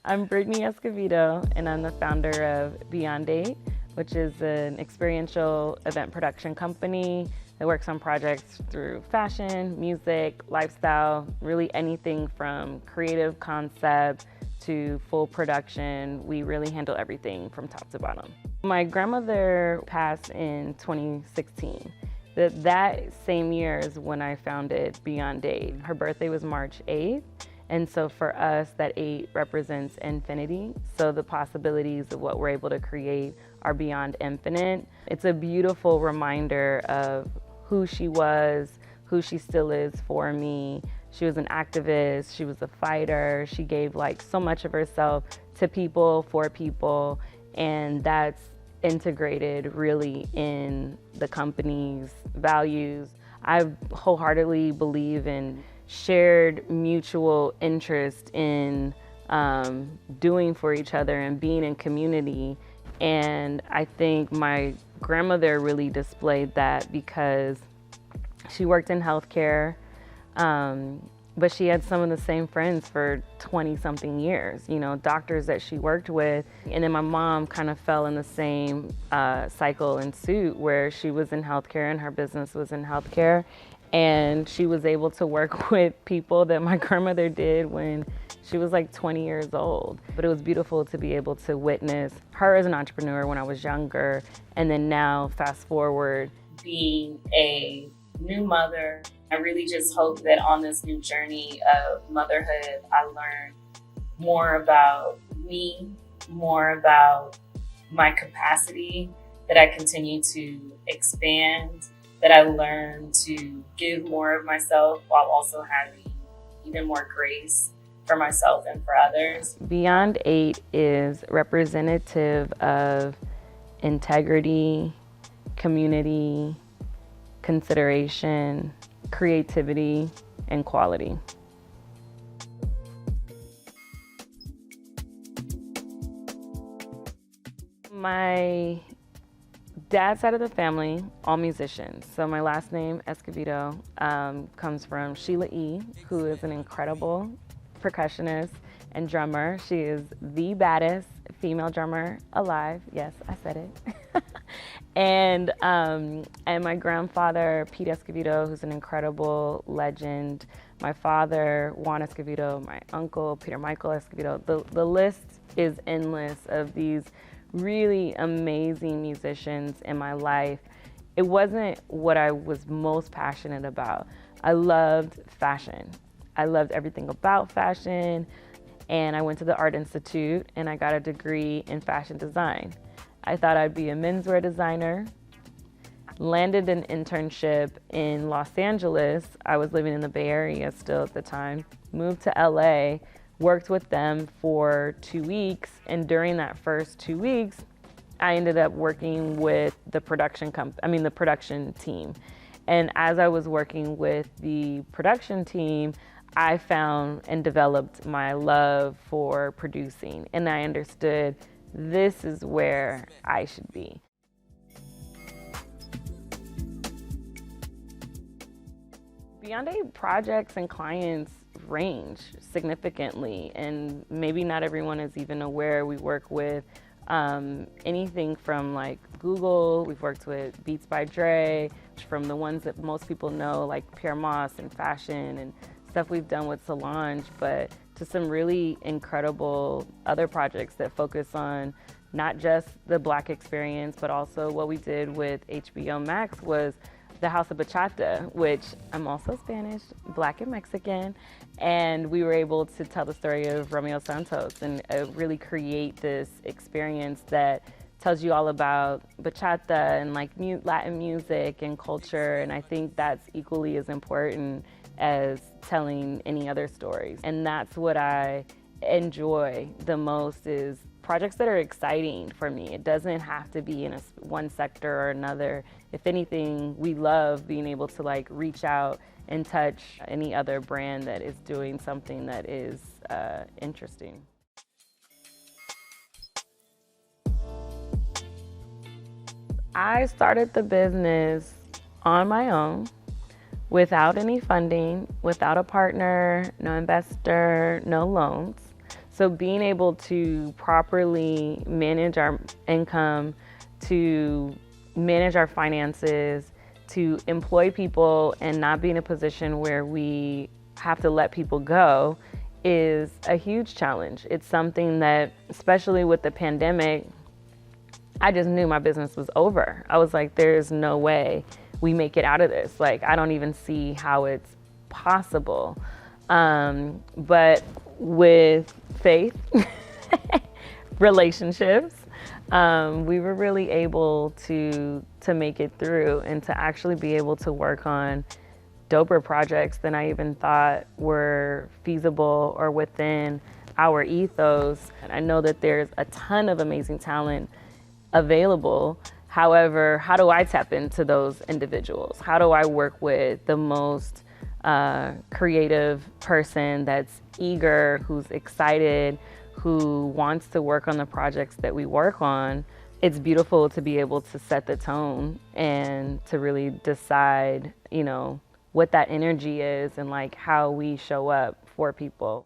I'm Brittney Escovedo, and I'm the founder of Beyond Date, which is an experiential event production company that works on projects through fashion, music, lifestyle, really anything from creative concept to full production. We really handle everything from top to bottom. My grandmother passed in 2016. That same year is when I founded Beyond Date. Her birthday was March 8th. And so for us, that 8 represents infinity. So the possibilities of what we're able to create are beyond infinite. It's a beautiful reminder of who she was, who she still is for me. She was an activist, she was a fighter. She gave like so much of herself to people, for people, and that's integrated really in the company's values. I wholeheartedly believe in shared mutual interest in doing for each other and being in community. And I think my grandmother really displayed that because she worked in healthcare, but she had some of the same friends for 20-something years, you know, doctors that she worked with. And then my mom kind of fell in the same cycle and suit where she was in healthcare and her business was in healthcare. And she was able to work with people that my grandmother did when she was like 20 years old. But it was beautiful to be able to witness her as an entrepreneur when I was younger, and then now fast forward, being a new mother. I really just hope that on this new journey of motherhood, I learn more about me, more about my capacity, that I continue to expand, that I learn to give more of myself while also having even more grace for myself and for others. Beyond 8 is representative of integrity, community, consideration, creativity, and quality. My dad's side of the family, all musicians. So my last name, Escovedo, comes from Sheila E., who is an incredible percussionist and drummer. She is the baddest female drummer alive. Yes, I said it. and my grandfather, Pete Escovedo, who's an incredible legend. My father, Juan Escovedo, my uncle, Peter Michael Escovedo. The list is endless of these really amazing musicians in my life. It wasn't what I was most passionate about. I loved fashion. I loved everything about fashion, and I went to the Art Institute and I got a degree in fashion design. I thought I'd be a menswear designer, landed an internship in Los Angeles. I was living in the Bay Area still at the time, moved to LA, worked with them for 2 weeks, and during that first 2 weeks, I ended up working with the production team. And as I was working with the production team, I found and developed my love for producing, and I understood this is where I should be. Beyond 8 projects and clients range significantly, and maybe not everyone is even aware. We work with anything from like Google, we've worked with Beats by Dre, from the ones that most people know like Pierre Moss and fashion and stuff we've done with Solange, but to some really incredible other projects that focus on not just the Black experience, but also what we did with HBO Max was the House of Bachata, which I'm also Spanish, Black and Mexican, and we were able to tell the story of Romeo Santos and really create this experience that tells you all about bachata and like Latin music and culture, and I think that's equally as important as telling any other stories. And that's what I enjoy the most, is projects that are exciting for me. It doesn't have to be in one sector or another. If anything, we love being able to like reach out and touch any other brand that is doing something that is interesting. I started the business on my own, without any funding, without a partner, no investor, no loans. So being able to properly manage our income, to manage our finances, to employ people and not be in a position where we have to let people go is a huge challenge. It's something that, especially with the pandemic, I just knew my business was over. I was like, there's no way we make it out of this. Like, I don't even see how it's possible. But with faith, relationships, we were really able to make it through and to actually be able to work on doper projects than I even thought were feasible or within our ethos. And I know that there's a ton of amazing talent available. However, how do I tap into those individuals? How do I work with the most creative person that's eager, who's excited, who wants to work on the projects that we work on? It's beautiful to be able to set the tone and to really decide, what that energy is and like how we show up for people.